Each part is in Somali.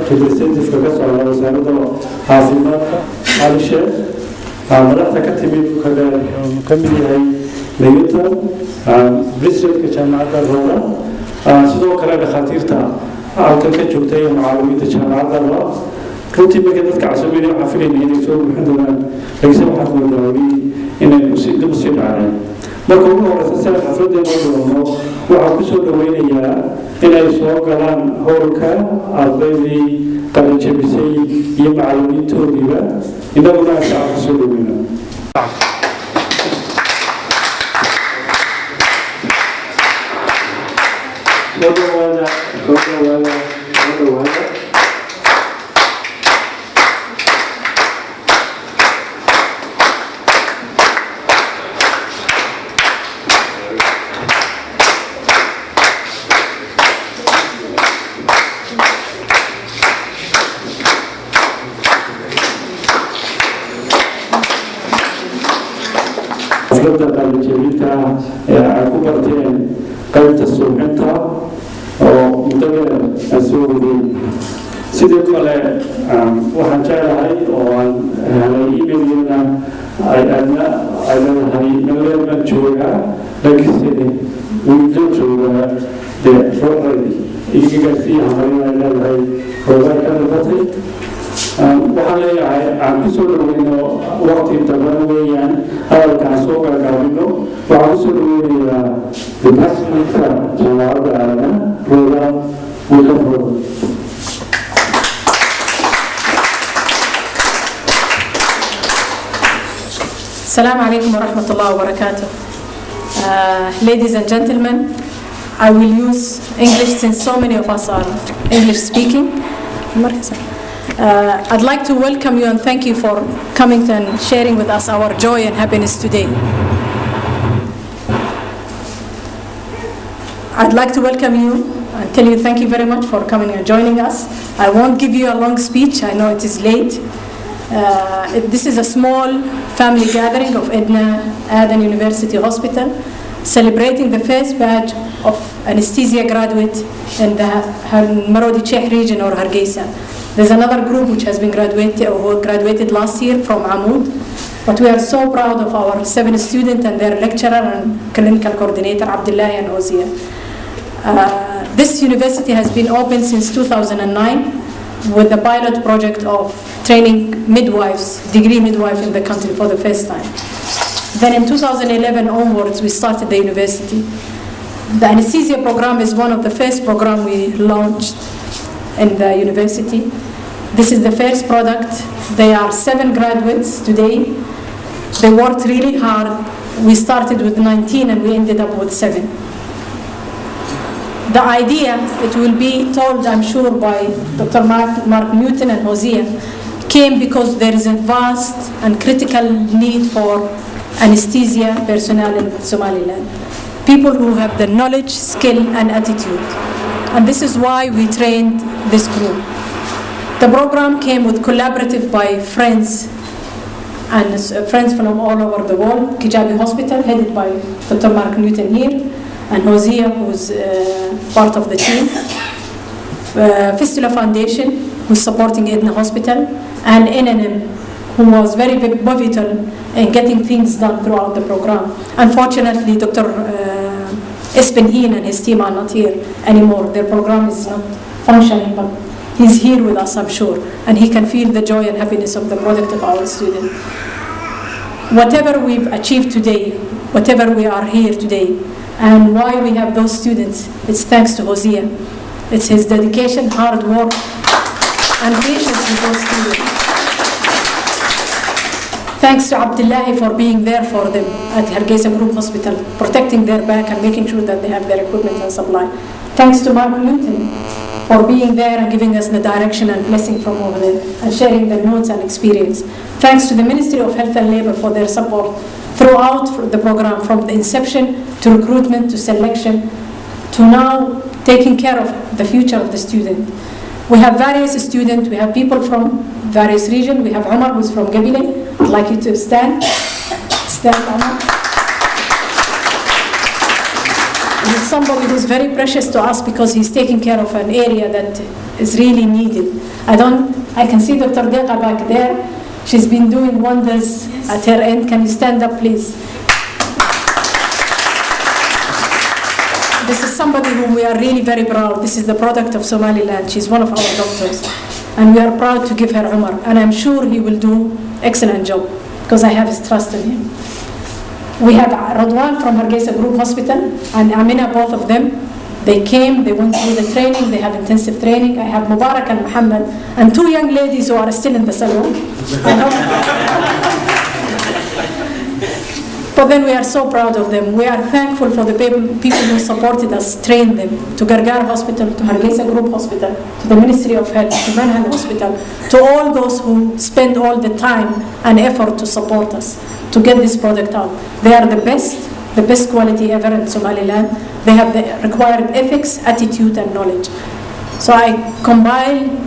representative ka socda wasaaradda caafimaadka Ali Sheekh madaxda ka timid ka mid yahay Newton presidentska jaamacadda Roma sidoo kale dhakhaatiirta halkan ka joogtay macallimiinta jaamacadda runtii markay dadka casuumay waxaa filaynay inay soo buuxin doonaan laakiin waxaa ku wadaaway inay dib u sii dhaceen marka ugu horeysa sida xafladda loo doono waxaa ku soo dhaweynayaa inay soo galaan howlka ardaydii qalin jebisay iyo macallimiintoodiiba inaguna shacab ku soo dhaweyna jebinta ay ku barteen qaybta suuxinta oo muddo soo waday sidoo kale waxaan jeclahay oo aan helay emailna ay leedahay magaalada jooga laakiinse wiilal jooga ruuxdii iga gaarsiiya hamarina leedahay hoogaanka dalbatay waxaan leeyahay aan ku soo dhaweyno waqti taban weeyaan hadalkaan soo gaagaabino waxaan ku soo dhaweynayaa departmentka jaamacadda aadan rooda wiilal Assalamu alaikum wa rahmatullahi wa barakatuh. Ladies and gentlemen, I will use English since so many of us are English speaking. I'd like to welcome you and thank you for coming and sharing with us our joy and happiness today. I'd like to welcome you and tell you thank you very much for coming and joining us. I won't give you a long speech, I know it is late. This is a small family gathering of Adna Aadan University Hospital, celebrating the first batch of anesthesia graduate in the Marodi Sheikh region or Hargeisa. There's another group which has been graduated last year from Amoud, but we are so proud of our 7 students and their lecturer and clinical coordinator Abdullah and Ozia. This university has been open since 2009 with the pilot project of training midwives, degree midwife in the country for the first time. Then in 2011 onwards, we started the university. The anesthesia program is one of the first programs we launched in the university. This is the first product. There are 7 graduates today. They worked really hard. We started with 19 and we ended up with 7. The idea, it will be told, I'm sure, by Dr. Mark Newton and Hosea, came because there is a vast and critical need for anesthesia personnel in Somaliland. People who have the knowledge, skill, and attitude. And this is why we trained this group. The program came with collaborative by friends and friends from all over the world. Kijabi Hospital, headed by Dr. Mark Newton here, and Hosea, who's part of the team. Fistula Foundation, who's supporting Adna Hospital, and NNM, who was very pivotal in getting things done throughout the program. Unfortunately, Dr. Espenheen and his team are not here anymore. Their program is not functioning, but he's here with us, I'm sure, and he can feel the joy and happiness of the product of our students. Whatever we've achieved today, whatever we are here today, and why we have those students, it's thanks to Hosea. It's his dedication, hard work, and patience with those students. Thanks to Abdullahi for being there for them at Hargeisa Group Hospital, protecting their back and making sure that they have their equipment and supply. Thanks to Mark Newton for being there and giving us the direction and blessing from over there and sharing the notes and experience. Thanks to the Ministry of Health and Labor for their support throughout the program, from the inception to recruitment to selection to now taking care of the future of the student. We have various students, we have people from various regions. We have Omar, who's from Gabile. I'd like you to stand. Stand, Omar. He's somebody who's very precious to us because he's taking care of an area that is really needed. I can see Dr. Deqa back there. She's been doing wonders at her end. Can you stand up, please? This is somebody whom we are really very proud. This is the product of Somaliland. She's one of our doctors. And we are proud to give her Umar. And I'm sure he will do excellent job because I have his trust in him. We have Radwan from Hargeisa Group Hospital and Amina, both of them. They came, they went through the training, they have intensive training. I have Mubarak and Muhammad and 2 young ladies who are still in the salon. But then we are so proud of them. We are thankful for the people who supported us, trained them, to Gargar Hospital, to Hargeisa Group Hospital, to the Ministry of Health, to Manhan Hospital, to all those who spend all the time and effort to support us, to get this product out. They are the best quality ever in Somaliland. They have the required ethics, attitude, and knowledge. So I combine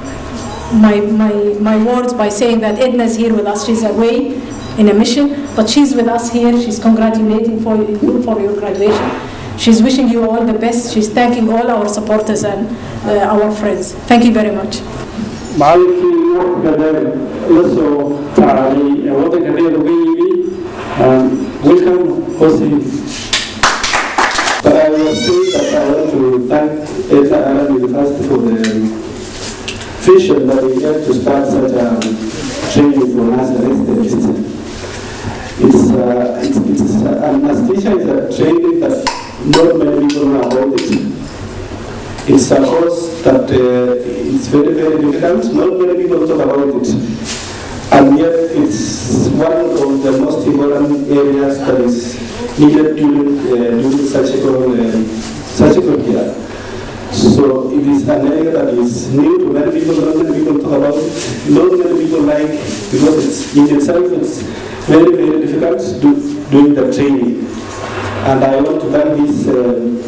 my words by saying that Edna is here with us. She's away in a mission, but she's with us here. She's congratulating you for your graduation. She's wishing you all the best. She's thanking all our supporters and our friends. Thank you very much. Welcome, Jose. But I will say that I want to thank Adna Aadan University for the vision that we get to start such a training for us anesthetists. Anesthesia is a training that not many people know about it. It's a course that it's very, very difficult. Not many people talk about it. And yet it's one of the most important areas that is needed during surgical care. So it is an area that is new to many people. Not many people talk about it. Not many people like, because it's in itself it's very, very difficult doing the training. And I want to thank these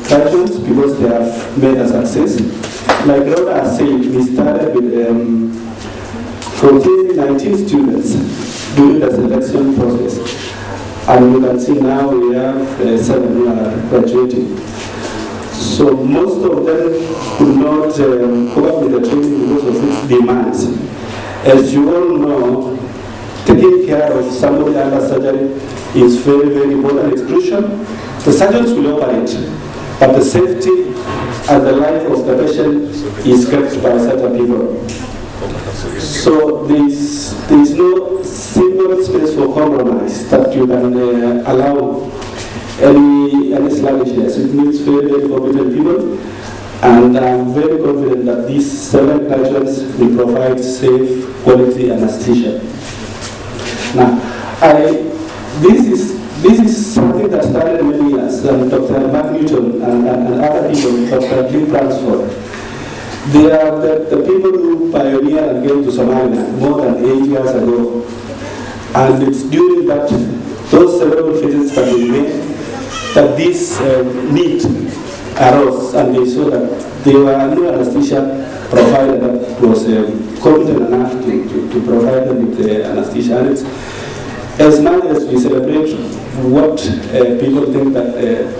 graduates because they have made a success. Like Rhoda said, we started with 19 students during the selection process. And you can see now we have 7 who are graduating. So most of them could not cope up with the training because of its demands. As you all know, taking care of somebody under surgery is very, very important. It's crucial. The surgeons will operate, but the safety and the life of the patient is kept by certain people. So there is no single space for compromise that you can allow any sluggishness. It needs very, very competent people, and I'm very confident that these 7 graduates will provide safe, quality anesthesia. Now, this is something that started many years. Dr. Mark Newton and other people, Dr. Lee Bransford. They are the people who pioneered and came to Somalia more than 8 years ago. And it's during those several visits that we made that this need arose, and they saw that there were no anesthesia provider that was competent enough to provide them with the anesthesia. And it's, as much as we celebrate what people think that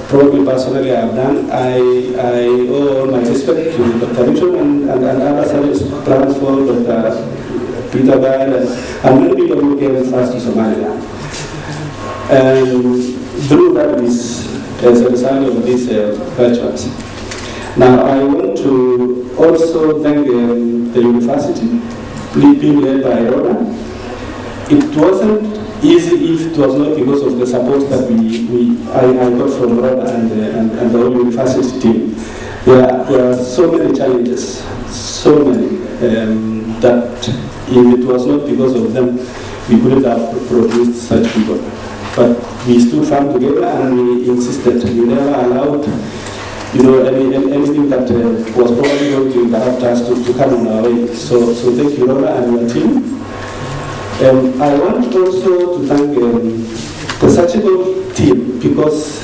probably personally I have done, I owe all my respect to Dr. Richard and other service plans for Dr. Peter Byrne and many people who came first to Somalia. And through that is as a result of these graduates. Now I want to also thank the university, being led by Rhoda. It wasn't easy if it was not because of the support that I got from Rhoda and the whole university team. There are so many challenges, so many, that if it was not because of them, we couldn't have produced such people. But we stood firm together and we insisted. We never allowed, anything that was probably going to interrupt us to come on our way. So thank you, Rhoda, and your team. I want also to thank the surgical team, because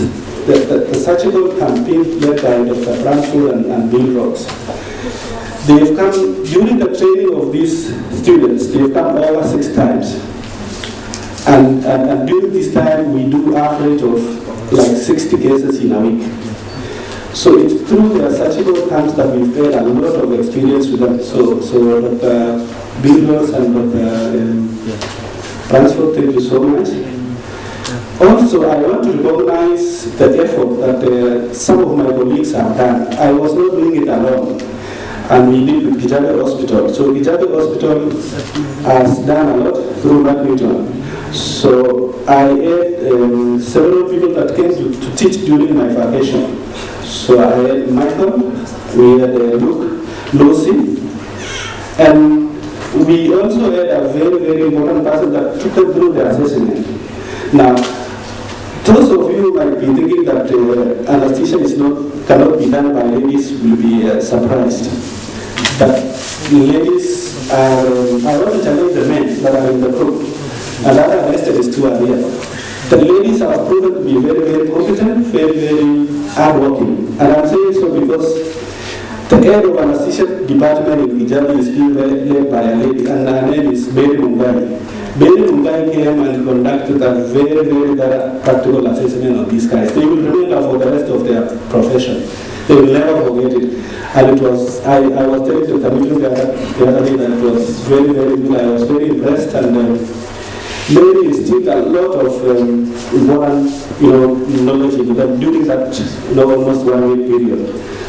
the surgical campaign led by Dr. Bransford and Bill Rocks. They have come, during the training of these students, they have come over 6 times. And during this time, we do average of like 60 cases in a week. So it's through the surgical camps that we've had a lot of experience with that. So Dr. Builders and Dr. Transfer, thank you so much. Also, I want to recognize the effort that some of my colleagues have done. I was not doing it alone, and we did with Gijabe Hospital. So Gijabe Hospital has done a lot through Newton. So I had several people that came to teach during my vacation. So I had Michael, we had Luke, Lucy, and we also had a very, very important person that took them through the assessment. Now, those of you might be thinking that anesthesia cannot be done by ladies will be surprised. But ladies are, I want to challenge the men that are in the group, and other anesthetists too are here. The ladies are proven to be very, very competent, very, very hardworking. And I'm saying so because the head of anesthesia department in Gijabe is being led by a lady, and her name is Mary Mungai. Mary Mungai came and conducted a very, very practical assessment of these guys. They will remember for the rest of their profession. They will never forget it. And it was, I was telling the committee the other day that it was very, very good. I was very impressed, and Mary instilled a lot of important, knowledge into them during that almost 1 week period.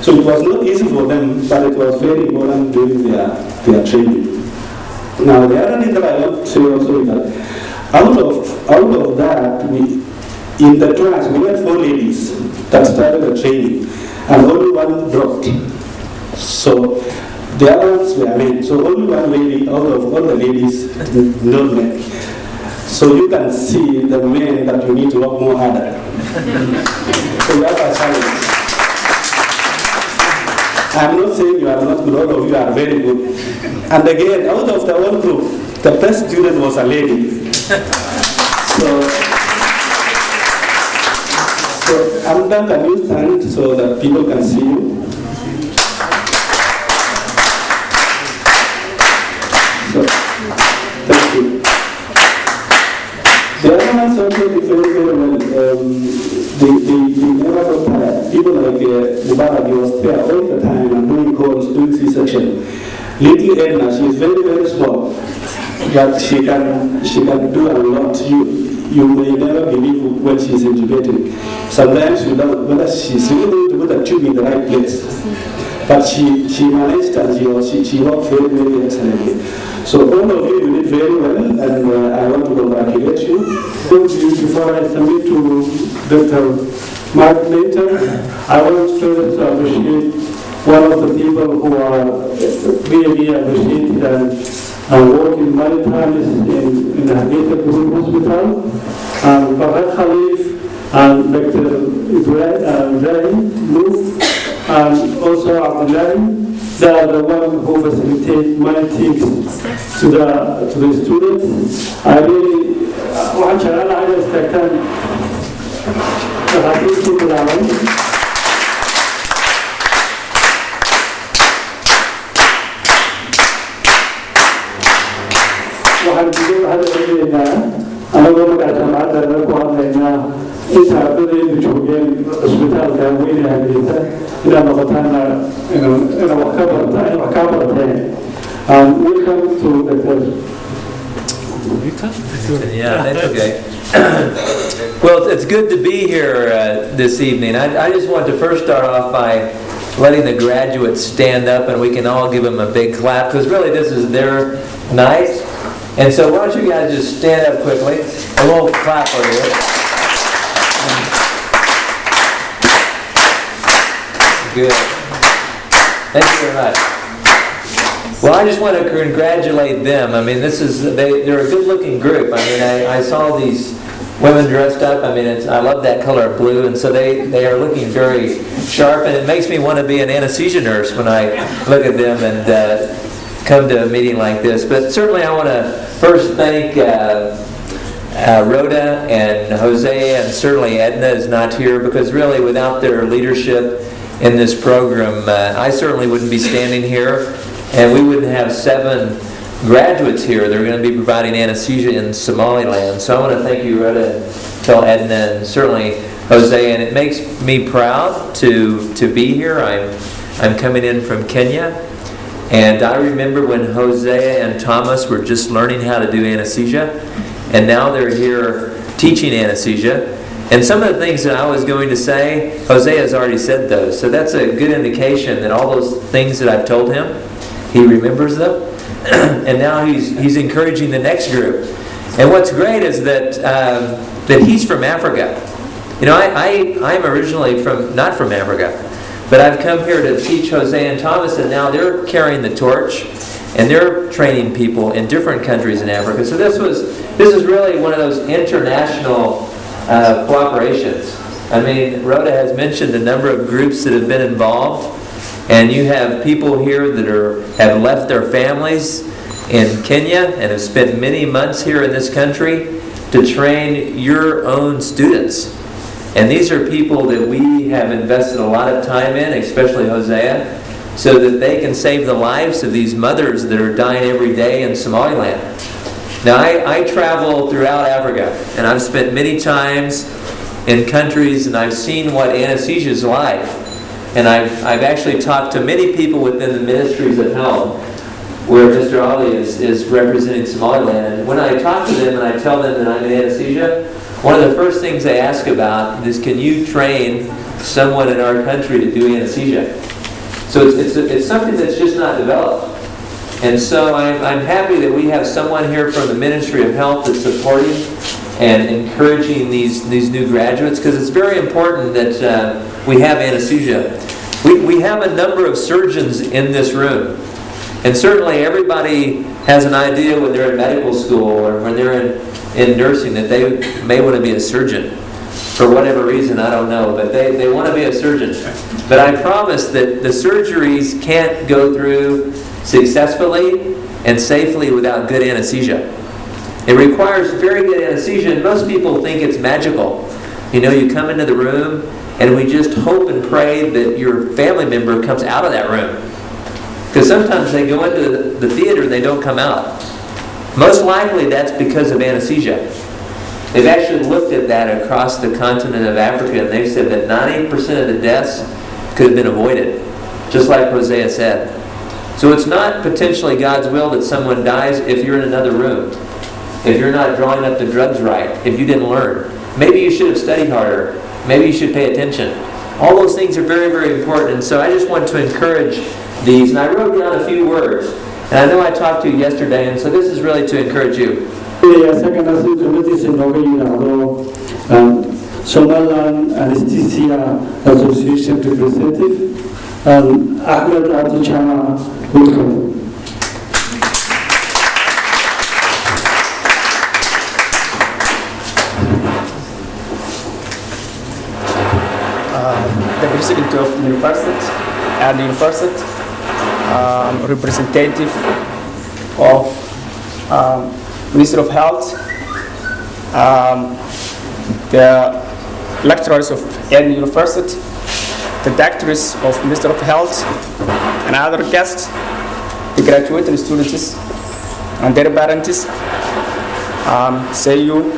So it was not easy for them, but it was very important during their training. Now the other thing that I want to say also is that out of that, in the class we had 4 ladies that started the training, and only one dropped. So the others were men. So only one lady out of all the ladies not men. So you can see the men that you need to work more harder. So you have a challenge. I'm not saying you are not good, all of you are very good. And again, out of the whole group, the best student was a lady. So Amda, can you stand so that people can see you? So, thank you. The other ones also did very, very well. They never got tired. People like Mubarak, he was there all the time and doing calls, doing C-section. Little Edna, she is very, very small, but she can do a lot. You may never believe when she is intubating. Sometimes you don't whether she's really going to put a tube in the right place. But she managed, and she worked very, very excellently. So all of you did very well, and I want to congratulate you. Before I submit to Dr. Mark later, I want to appreciate one of the people who are really appreciated and working many times in the Haditha Hospital, and Farhad Khalif and Dr. Ibrahim Luf, and also Abdullahi. They are the ones who facilitate many things to the students. I really want to understand the Haditha. وحنجيب هذا اللي أنا أقول لك عشان هذا نقول لنا إذا بدي نشوفين السبيطار كوين هذه إلى مقطعنا إلى وكبرتين. Welcome to the Yeah, that's okay. Well, it's good to be here this evening. I just want to first start off by letting the graduates stand up, and we can all give them a big clap, because really this is their night. And so why don't you guys just stand up quickly, and we'll clap for you. Good. Thank you very much. Well, I just want to congratulate them. I mean, they're a good-looking group. I mean, I saw these women dressed up. I mean, I love that color of blue, and so they are looking very sharp, and it makes me want to be an anesthesia nurse when I look at them and come to a meeting like this. But certainly I want to first thank Rhoda and Jose, and certainly Edna is not here, because really without their leadership in this program, I certainly wouldn't be standing here, and we wouldn't have 7 graduates here. They're going to be providing anesthesia in Somaliland. So I want to thank you, Rhoda, and tell Edna, and certainly Hosea, and it makes me proud to be here. I'm coming in from Kenya, and I remember when Hosea and Thomas were just learning how to do anesthesia, and now they're here teaching anesthesia. And some of the things that I was going to say, Hosea has already said those. So that's a good indication that all those things that I've told him, he remembers them. And now he's encouraging the next group. And what's great is that he's from Africa. You know, I'm originally not from Africa, but I've come here to teach Hosea and Thomas, and now they're carrying the torch, and they're training people in different countries in Africa. So this is really one of those international cooperations. I mean, Rhoda has mentioned a number of groups that have been involved, and you have people here that have left their families in Kenya and have spent many months here in this country to train your own students. And these are people that we have invested a lot of time in, especially Hosea, so that they can save the lives of these mothers that are dying every day in Somaliland. Now, I travel throughout Africa, and I've spent many times in countries, and I've seen what anesthesia is like. And I've actually talked to many people within the ministries of health, where Mr. Ali is representing Somaliland. And when I talk to them and I tell them that I'm in anesthesia, one of the first things they ask about is, can you train someone in our country to do anesthesia? So it's something that's just not developed. And so I'm happy that we have someone here from the Ministry of Health that's supporting and encouraging these new graduates, because it's very important that we have anesthesia. We have a number of surgeons in this room. And certainly everybody has an idea when they're in medical school or when they're in nursing that they may want to be a surgeon. For whatever reason, I don't know, but they want to be a surgeon. But I promise that the surgeries can't go through successfully and safely without good anesthesia. It requires very good anesthesia, and most people think it's magical. You know, you come into the room and we just hope and pray that your family member comes out of that room. Because sometimes they go into the theater and they don't come out. Most likely that's because of anesthesia. They've actually looked at that across the continent of Africa, and they've said that 90% of the deaths could have been avoided, just like Hosea said. So it's not potentially God's will that someone dies if you're in another room, if you're not drawing up the drugs right, if you didn't learn. Maybe you should have studied harder. Maybe you should pay attention. All those things are very, very important. And so I just want to encourage these. And I wrote down a few words. And I know I talked to you yesterday, and so this is really to encourage you. Somaliland Anesthesia Association representative, Adna Aadan, welcome. The president of the university and the university, representative of Minister of Health, the lecturers of Adna University, the doctors of Minister of Health, and other guests, the graduating students and their parents. Say you.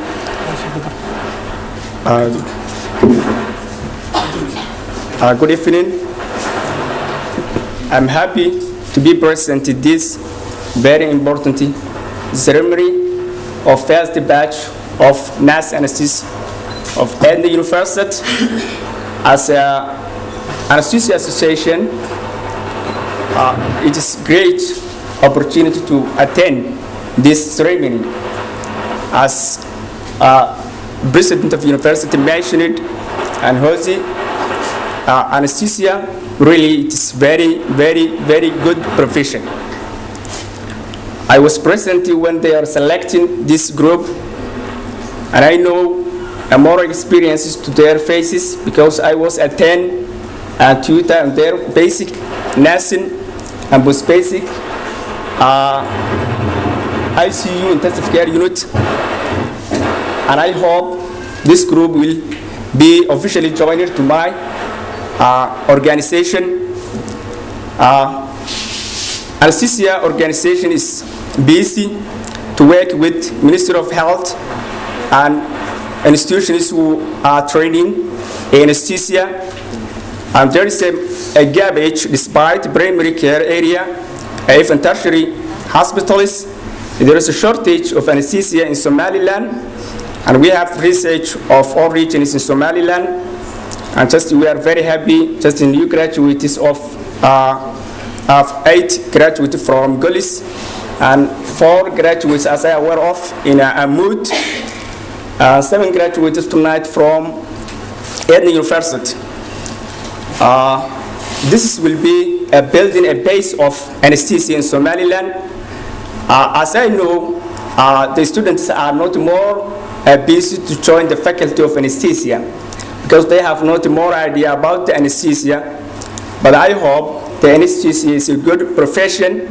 Good evening. I'm happy to be present in this very important ceremony of first batch of nurse anesthesia of Adna University. As an anesthesia association, it is great opportunity to attend this ceremony. As president of the university mentioned, and Jose, anesthesia really it is very, very, very good profession. I was present when they are selecting this group, and I know more experiences to their faces because I was attend and tutor on their basic nursing and post basic ICU intensive care unit, and I hope this group will be officially joined to my organization. Anesthesia organization is busy to work with Ministry of Health and institutions who are training anesthesia. And there is a garbage despite primary care area, even tertiary hospitals. There is a shortage of anesthesia in Somaliland, and we have research of all regions in Somaliland. And we are very happy, just in new graduates of 8 graduates from Golis, and 4 graduates, as I am aware of, in Amud, 7 graduates tonight from Adna University. This will be building a base of anesthesia in Somaliland. As I know, the students are not more busy to join the faculty of anesthesia because they have not more idea about the anesthesia. But I hope the anesthesia is a good profession.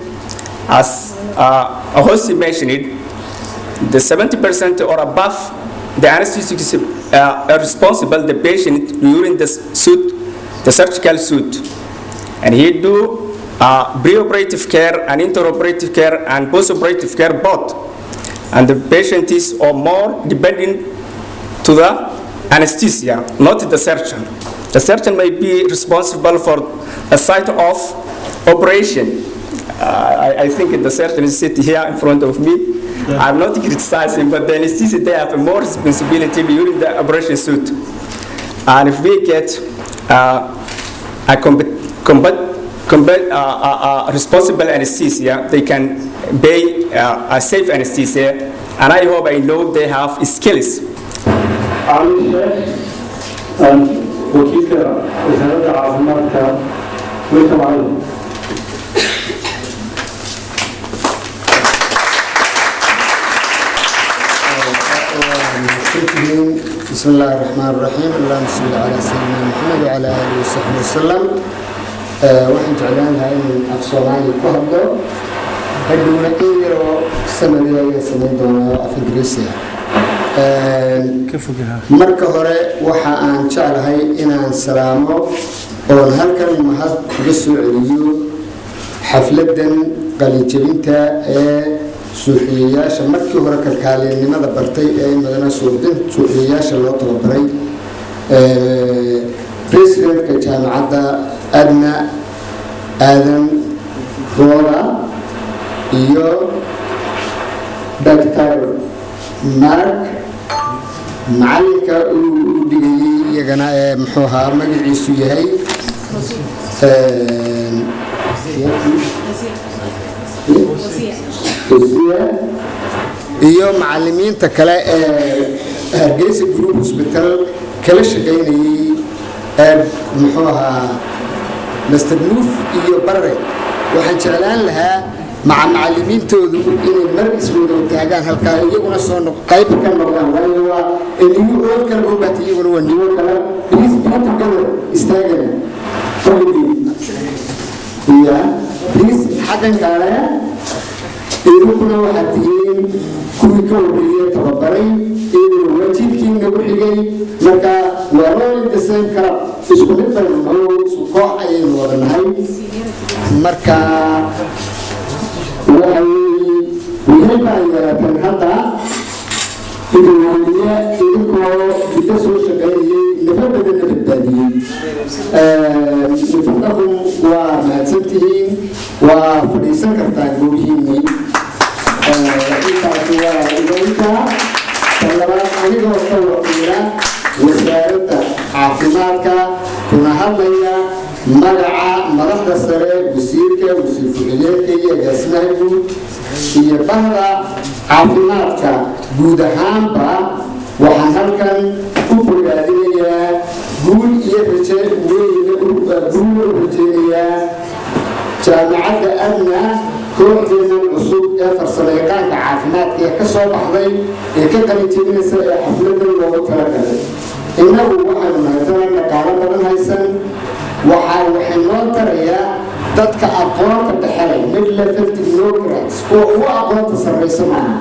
As a host mentioned it, the 70% or above, the anesthesiologist is responsible the patient during the surgical suit, and he do pre-operative care and intraoperative care and post-operative care both, and the patient is or more dependent to the anesthesia, not the surgeon. The surgeon may be responsible for a site of operation. I think the surgeon is sitting here in front of me. I'm not criticizing, but the anesthesia, they have more responsibility during the operation suit. And if we get responsible anesthesia, they can be a safe anesthesia, and I hope I know they have skills. بسم الله الرحمن الرحيم. اللهم صل على سيدنا محمد وعلى آله وصحبه وسلم. waxaan jeclaan lahaa in af Soomaali ku hadlo hadhowna in yaroo sanadii ayaa samayn doonaa af Ingiriisi marka hore waxa aan jeclahay inaan salaamo oo halkan mahad uga soo celiyo xafladan qalin jebinta ee suuxiyaasha markii hore kalkaalinimada bartay ee madana suuxiyaasha loo tababaray presidentka jaamacadda Adna Aadan iyo Dr. Mark macalinka uu dhigayay iyagana muxuu ahaa magaciisu yahay iyo macallimiinta kale ee Hargeysa Group Hospital kala shaqeynayay muxuu ahaa Mr. Nove iyo Barre waxaan jeclaan lahaa مع معلمين تودو إن المركز ودو تاجان هالكا يجونا صانع قيد كان مغلان وياه اللي يقول كلام باتي يقولوا النيو كلام بيس بيت كلام استاجنا فلبين يا بيس حدا كلام يروحون وحدين كل كلام تبصرين يروحون وجيب كين نبغي مكا ورول تسلم كلام إسكو نفر هو سقاء أي ورناي مركا وهذا يمكن هذا إذا بتسوي شغالي لفرد النبتادين لفردهم ومعتمتهم وفريسان كرتاجوهيني إذا فلما أنيق وصلوا إلى وزارة عافماتك كنا هذا مدعى مرحلة السرير وسيرك وسير فعليك يجسمه هي بهذا عافماتك جودهان با وحنهلكن كبر هذه قول يبتدئ جامعة أدنى كل من الأصول فرصليقان عافمات يكسر بحضي يكقل تبين حفلة الموتى إنه واحد من هذول النقالة بدن هيسن وحنون تريا dadka aqoonta dhaxalay mid-level technocrats oo aqoonta sareysa maaha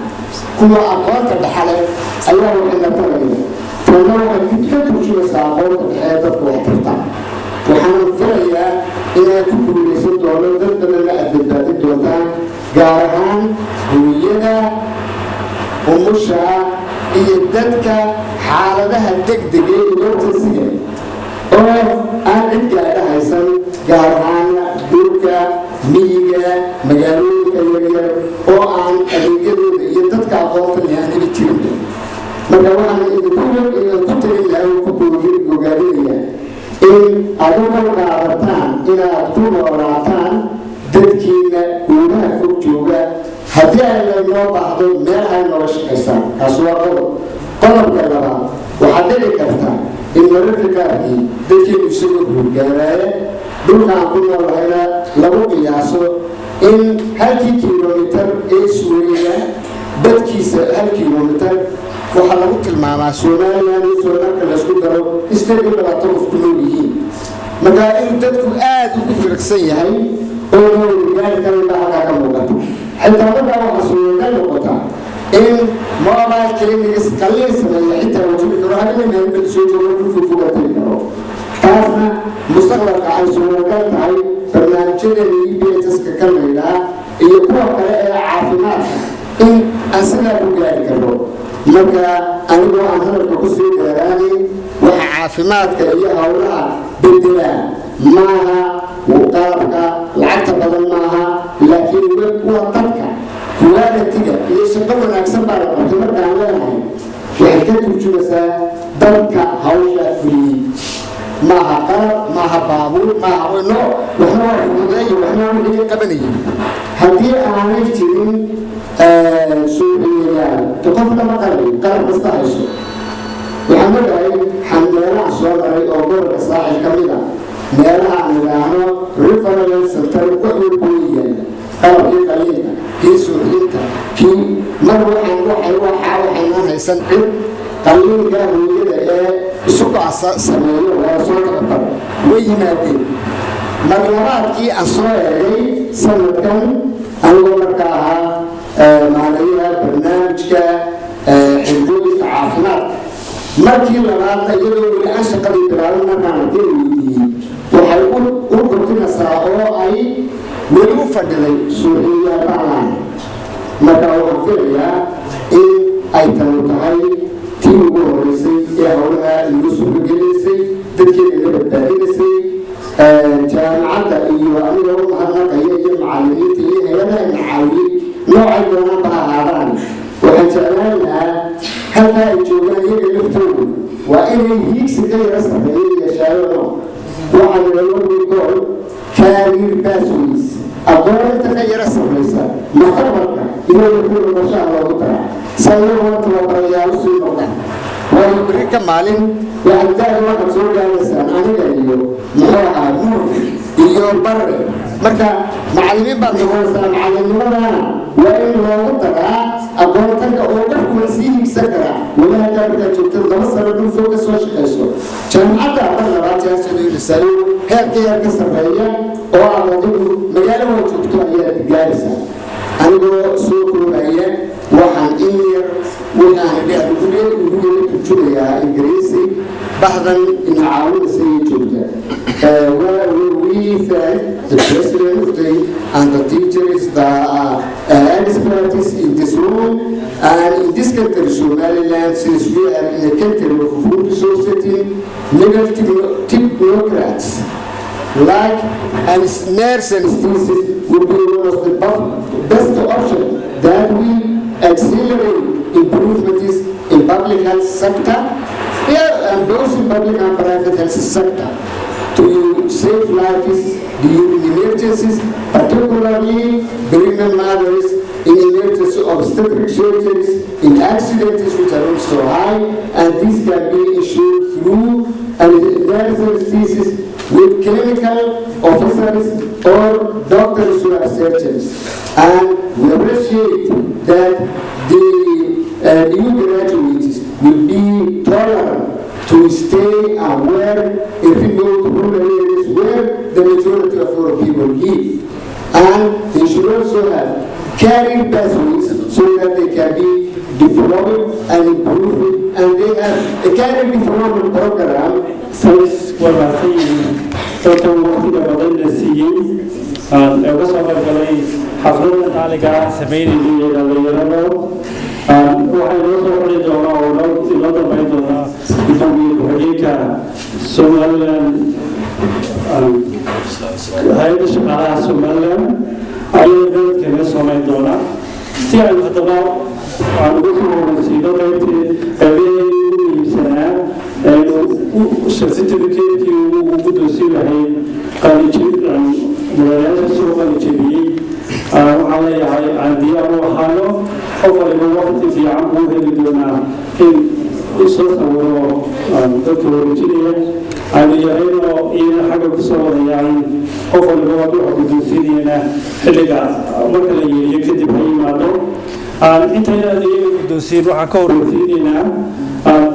kuwa aqoonta dhaxalay ayaa waxay la tarayeen tana waxay ka turjumaysaa aqoonta dhaxalay dadku wax tarta waxaan filayaa inay ku guuleysan doonaan dad badan la badbaadin doontaan gaar ahaan hooyada umusha iyo dadka xaaladaha degdega ee emergency oo aan cid gaadha haysan gaar ahaan dhulka miyiga magaalooyinka yaryar oo aan adeegyadooda iyo dadka aqoonta leh aan heli jirin marka waxaan ku tagin lahaa ku gogaadinaya in adigu qaadataan inaad ku noolaataan dadkiina gudaha fog jooga haddii ay laynoo baahdo meel ay nooga shaqaysaan kaas waa qodobka labaad waxaad dhici kartaa in mararka qaarkii dadkeenu isagoo hurgaaraaya dhulkaan ku noolahayna lagu qiyaaso in 1 kilomitar ee suuriya dadkiisa 1 kilomitar waxaa lagu tilmaamaa Soomaaliland iyo marka la isku daro istaagii 20 qof ku nool yihiin marka in dadku aad ugu firqsan yahay oo gaar kale baa ka muuqata xitaa marka waxa Soomaaliland noqota in mobile clinics qalin sameeyo xitaa wajib karo hadii meel ka soo joogo ku fuqatay karo taasna mustaqbalka ay Soomaaliland tahay barnaamijyada EBS-ka ka leeyahay iyo kuwa kale ee caafimaadka in asna ku gaari karo marka anigoo aan hadalka ku soo gaaraanay waxa caafimaadka iyo hawlaha bedela maaha qalabka lacagta badan maaha laakiin waa dadka quality-ga iyo shaqo wanaagsan baa la qabtay markaan leenahay waxay ka turjumaysaa dadka hawsha fuliyey maaha qalab maaha baabuur maaha wayno waxna waa fududeeyo waxna waa wixii qabanayay haddii aanay jirin suuqiyada qofka ma qalab kasta hayso waxaan leeyahay xamleelaha soo maray oo gobolka saaxil ka mid ah meelaha aan idhaahno referral center wuxuu booyaya qalabkii qaliinka kii suuxdinta kii mar waxaan haysan cid qaliinka hooyada ee isu go'asa sameeyo waa soo tababar way yimaadeen mar labaadkii aan soo eegay sanadkan anigoo marka ahaa maalayaha barnaamijka xildooyinka caafimaadka markii labaadna iyadoo weli aan shaqadii bilaabin markaan arkay weydiiyey waxay u gurtinaysaa oo ay weli u fadhiday suuxiya baclaan marka waxaan filayaa in ay tanu tahay tii ugu horeysay ee howlaha igu suurageliysay dadkeena la badbaadinaysay jaamacadda iyo anigoo u mahadnaqaya iyo macallimiinta iyo hay-adaha macaawiyey noocay doonaan ba ahaadaan waxaan jeclaan lahaa halkaa ay joogaan iyaga laftoodu waa inay hiigsi ka yara sameeyo yeeshaayono waxaan naloogi gool career pathways aqoonta ka yara samaysa mustaqbalka iyo kuwa nolosha loogu dara sayagoo tababarayaal sii noqda waayo beri ka maalin waxaad daada waxaad soo gaaraysaan aniga iyo muxuu ahaa nuur iyo barre marka macallimiin baad noqonaysaa macallimnimadana waa in loogu daraa aqoontanka oo qofku la sii higsan karaa walaha markaad joogto 2 sano dul fog ka soo shaqayso jaamacadda aqal labaad jaasadiilisaayo heer ka sarreeya oo aad adigu magaalo waa joogto ayaad gaaraysaa anigoo soo koobaya waxaan in yar waxaan ugu turjumayaa ingiriisi bahdan ina caawinaysa iyo joogta we thank the president of the and the teachers that are experts in this room and in this country Somaliland since we are in a country of food society negative technocrats like and nurse anesthesia would be one of the best option that will accelerate improvements in public health sector and those in public and private health sector to save lives during emergencies, particularly pregnant mothers in emergency obstetric surgeries, in accidents which are also high, and this can be ensured through anesthesis with clinical officers or doctors who are surgeons. And we appreciate that the new graduates will be tolerant to stay aware in remote rural areas where the majority of our people live. And they should also have caring pathways so that they can be developed and improved, and they have a caring development program. Thanks for Dr. Mahmoud Abadin Siyyi and also Bargalay Hafrul Taliga Sabini Yadayano and who I also already know in other gudoomiye ku-xigeenka Somaliland hay'adda shaqaalaha Somaliland ayuu dadkeena samayn doonaa si ay haddaba aan ugu soo horeysiino qaybtii habeenkii ugu iibsanaa certificate-kii uu guddoonsiin lahay madaxyaasha soo qalijabiyey waxaan leeyahay aan diyaar u ahaano qof waliba waqti fiican buu heli doonaa in soo sawiro dadka wareejinaya aanu yahayno iyana xagga kusoo wadayaan qof waliba waa duxa guddoonsiinayana xilliga marka la yeeliyo kadib ha yimaado intaynan iyaga guddoonsiin waxaan ka horeysiinaynaa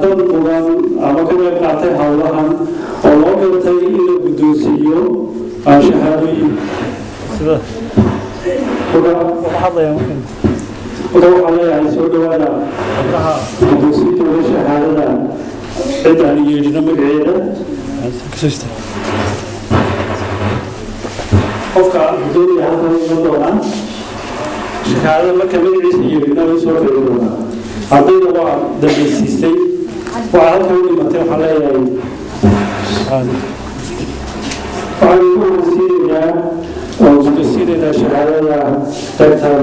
dad mudan ama ka qayb qaatay howlahan oo loo gartay in la guddoonsiiyo shahaadooyin sida waxaan leeyahay soo dhawaada gabdhaha guddoonsiintooda shahaadada cid aan yeedhino magaceeda qofka guddoonaya halkan ima doonaa shahaadada marka magaciisa yeedhina way soo qeybin doonaa ardayda waa dambaysiistay waxaa halkan u dhimatay waxaan leeyahay waxaan ugu horeysiinaynaa oo guddoonsiinaynaa shahaadada dr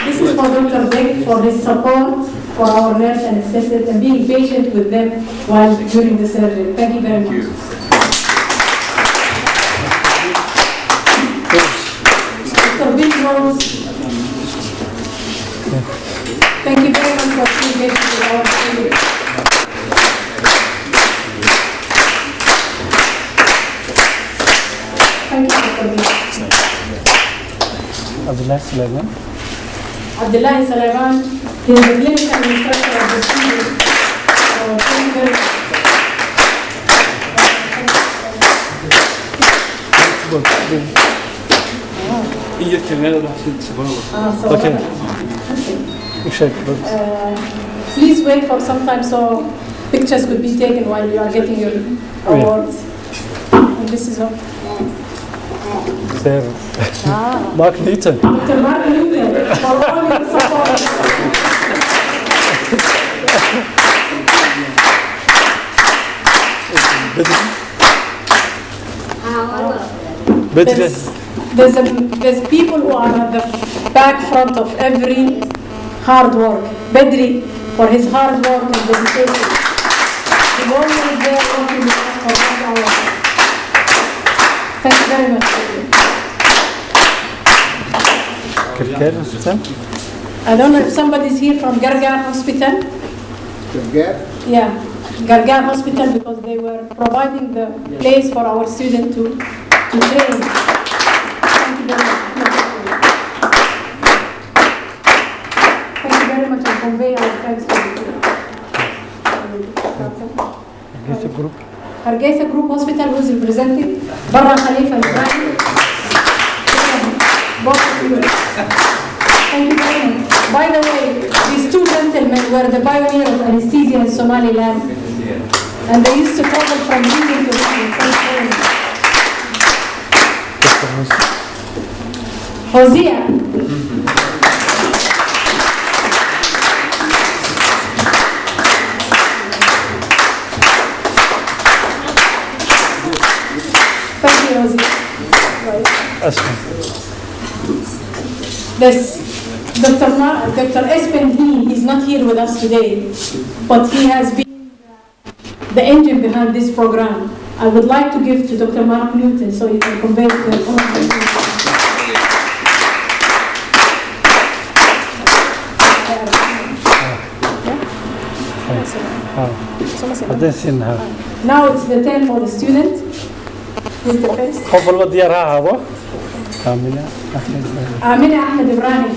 This is for Dr. Beck for his support for our nurse and assistants and being patient with them while during the surgery. Thank you very much. Dr. Bill Rose. Thank you very much for being patient with our students. Thank you, Dr. Bill. Abdullah Sulaiman. Abdullah Sulaiman, he is the clinical instructor of the student. Thank you very much. Okay. Please wait for some time so pictures could be taken while you are getting your awards. And this is all. Mark Newton. Dr. Mark Newton, for all your support. There's people who are at the back front of every hard work. Bedri, for his hard work and dedication. He's always there working with us for 1 hour. Thank you very much. I don't know if somebody's here from Gargar Hospital. Gargar? Yeah, Gargar Hospital, because they were providing the place for our student to train. Thank you very much. Thank you very much and convey our thanks to you. Hargeisa Group Hospital, who is represented, Barra Khalifa Ibrahim. Thank you very much. By the way, these two gentlemen were the pioneers of anesthesia in Somaliland, and they used to travel from region to region. Hosea. Thank you, Hosea. This Dr. Espen, he's not here with us today, but he has been the engine behind this program. I would like to give to Dr. Mark Newton so he can convey to the Now it's the turn for the student. Who's the first? Amina Ahmed Ibrahim.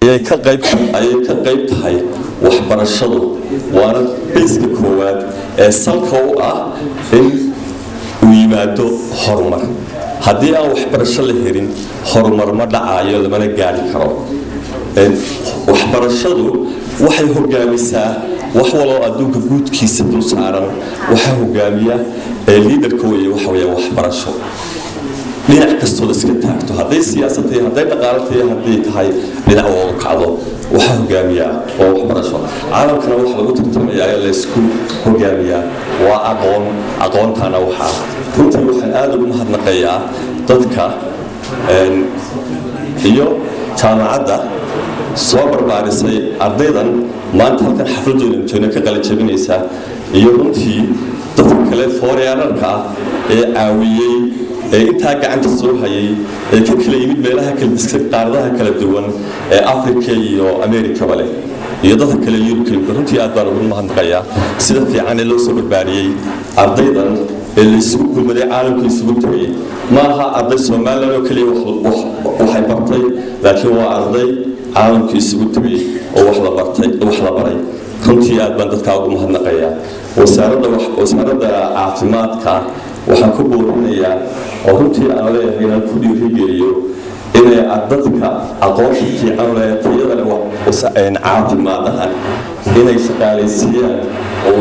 ayay ka qayb tahay waxbarashadu waana basiska koowaad ee salka u ah in uu yimaado horumar haddii aan waxbarasho la helin horumar ma dhacayo lamana gaari karo waxbarashadu waxay hogaamisaa wax waloo adduunka guudkiisa dul saaran waxaa hogaamiya liidarka weeye waxa weeyaan waxbarasho dhinac kastoo iska taagto hadday siyaasad tahay hadday dhaqaale tahay hadday tahay dhinac wada kacdo waxaa hogaamiyaa waa waxbarasho caalamkana waxa lagu tartamayaa ee laysku hogaamiyaa waa aqoontaana waxaa runtii waxaan aad ugu mahadnaqayaa dadka iyo jaamacadda soo barbaarisay ardaydan maanta halkan xafladooda joogna ka qalin jabinaysa iyo runtii dadka kale fooryaanarka ah ee caawiyey ee intaa gacanta soo hayay ee ka kala yimid meelaha kala diskan qaaradaha kala duwan ee Afrika iyo Amerika bale iyo dadka kale Yurubka runtii aad baan ugu mahadnaqayaa sida fiican ee loo soo barbaariyay ardaydan ee la isugu kulmaday caalamka isugu tagay ma aha arday Soomaaliland oo kaliya waxay bartay laakiin waa arday caalamka isugu tagay oo wax la baray runtii aad baan dadka ugu mahadnaqayaa wasaaradda caafimaadka waxaan ku boorinayaa oo runtii aan leeyahay inaan ku dhiirigeliyo inay dadka aqoonta fiican leh tayada leh caafimaad ahaan inay shaqaalaysiiyaan oo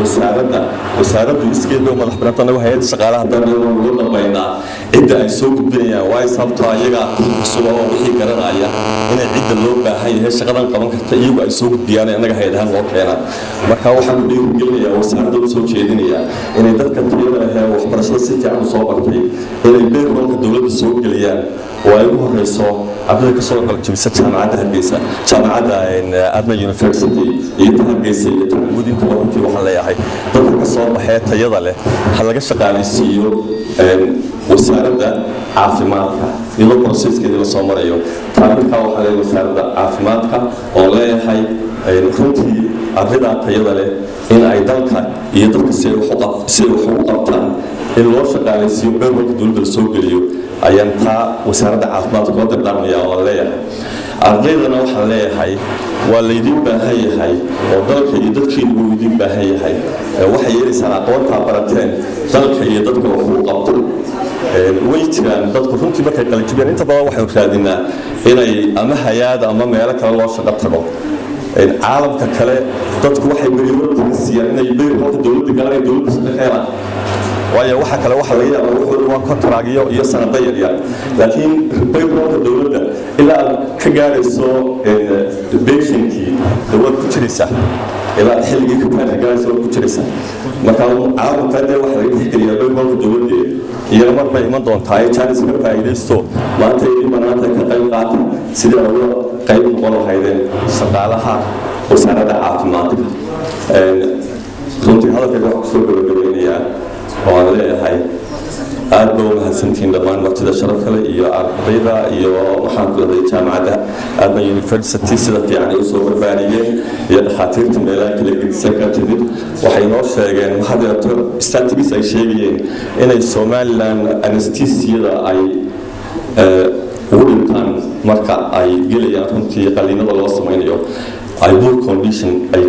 wasaaraddu iskeeda madax bannaanta hay'adda shaqaalaha dalka ugu dambeynaa cidda ay soo gudbinayaan waa sababtoo ayaga cusub oo wixii garanaya inay cidda loo baahan yahay shaqadan qaban karta iyagu ay soo gudbiyaan anaga hay'adahan loo keenaa marka waxaan ku dhiirigelinayaa wasaaradda u soo jeedinayaa inay dadka tayada leh waxbarashada si fiican u soo bartay inay beerka dowladda soo geliyaan oo ay ugu horeyso ardayda ka soo qalinjabisa jaamacadda Hargeysa jaamacadda Adna University iyo Hargeysa iyo Tacmuudinta runtii waxaan leeyahay dadka ka soo baxay tayada leh ha laga shaqaalaysiiyo wasaaradda caafimaadka iyo processkeeda la soo marayo taabirka waxaa leeyahay wasaaradda caafimaadka oo leeyahay runtii ardayda tayada leh in ay dalka iyo dadka si wax ugu qabtaan in loo shaqaalaysiiyo beerka dowladda soo geliyo ayaan taa wasaaradda caafimaadka loo dardaarmayaa oo leeyahay ardaydana waxaan leeyahay waa laydin baahan yahay oo dalka iyo dadkiina wuu idin baahan yahay waxay yeelaysaa aqoontaa barateen dalka iyo dadka wax ugu qabto way jiraan dadku runtii markay qalinjabiyaan inta badan waxaynu raadinaa inay ama hay-ad ama meelo kale loo shaqo tago caalamka kale dadku waxay beriyoodsiiyaan inay beerka dowladda galaan dowladda shaqo ka helaan waayo waxa kale waxa laga yaabaa wuxuu waa kontraagiyo iyo sanado yaryar laakiin bayroonka dowladda ilaa ka gaarayso beeshinkii dowlad ku jiraysa ilaa xilligii ka gaarayso ku jiraysa marka caawinta dee waxa laga tixgeliyaa bayroonka dowladda iyo marba iman doontaa ay chance ka faa'iideysto maanta ay banaanta ka qayb qaata sidii ugu qayb noqon lahaydeen shaqaalaha wasaaradda caafimaadka runtii hadalkayga wax kusoo gabagabeynayaa oo aan leeyahay aad ba u mahadsantihiin dhammaan martida sharaf kale iyo ardayda iyo waxaan ku leedahay jaamacadda Adna University sida fiican ay usoo barbaariyeen iyo dhakhaatiirta meelaha kala gedisan ka timid waxay noo sheegeen hadda statistics ay sheegayeen inay Somaliland anesthesiada ay ugu dhintaan marka ay gelayaan runtii qalliinada loo samaynayo ay poor condition ay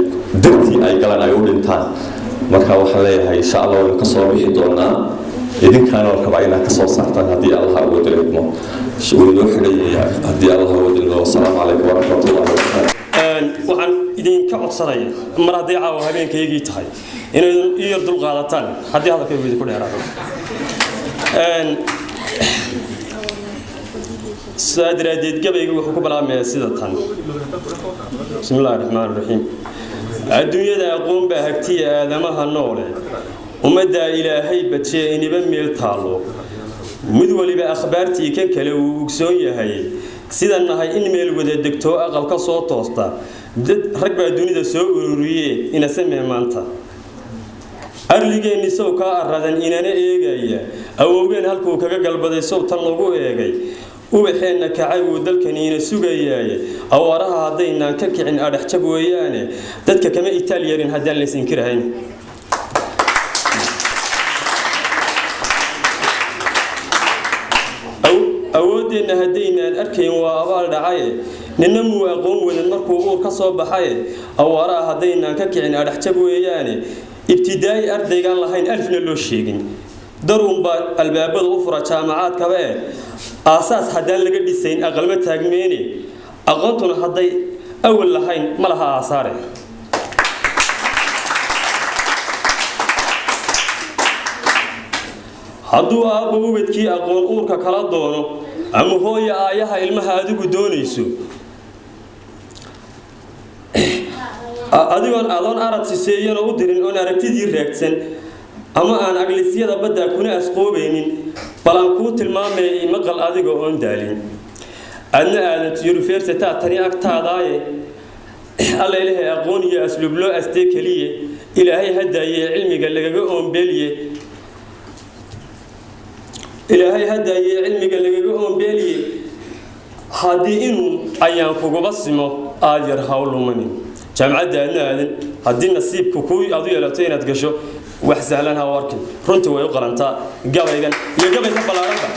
dartii ay galaan ay u dhintaan marka waxaan leeyahay insha Allah waan ka soo bixi doonaa idinkaana rabaa inaad ka soo saartaan haddii Allah ugu dileedmo shaqooyinoo xidhaya haddii Allah ugu dileedmo assalaamu calaykum warahmatullahi wabarakatuh waxaan idinka codsanaya mar haddii caawa habeenkaygii tahay inay iyo dul qaadataan haddii hadalkaygu idinku dheeraado saadiradeed gabaygu wuxuu ku bilaabmayaa sida tan bismillaahi raxmaani raxiim adduunyada aqoon baa hagtiya aadamaha noole ummadda ilaahay bajiya iniba meel taalo mid waliba akhbaartii kan kale uu ogsoon yahay sida nahay in meel wada degto aqal ka soo toosta dad rag baa dunida soo ururiyay ina samee maanta arligeenni sow ka aradan inana eegaya awowgeen halkuu kaga galbaday sow tan lagu eegay ubaxeenna kacay uu dalkaniina sugayaye awaaraha haddaynaan ka kicin adhaxjab weeyaane dadka kama itaal yarin haddaan la isinkirahayn awoodeenna haddaynaan arkayn waa abaal dhacaye ninna muu aqoon wadan markuu uur ka soo baxaye awaaraha haddaynaan ka kicin adhaxjab weeyaane ibtidaa'i ardaygaan lahayn alfna loo sheegin daruun baa albaabada u fura jaamacaadkaba aasaas haddaan laga dhisayn aqalma taagmeene aqoontuna hadday awal lahayn ma laha aasaare hadduu aabbo ubadkii aqoon uurka kala doono ama hooya aayaha ilmaha adigu doonayso adigoon adoon arad siseeyana u dirin oon aragtidii raagsan ama aan aglisyada badda kuna asqoobaynin bal aan kuu tilmaamay maqal adiga oon daalin Adna Aadan University tani agtaadaaye alla ilaahay aqoon iyo asluub loo astee kaliye ilaahay hadaayay cilmiga lagaga oonbeliye ilaahay hadaayay cilmiga lagaga oonbeliye haddii inuu ayaan kuguba simo aad yar hawlumanin jaamacadda Adna Aadan haddii nasiibku ku adu yeelato inaad gasho wax sahlan ha warkin runtii way u qalantaa gabaygan iyo gabayga balaaranka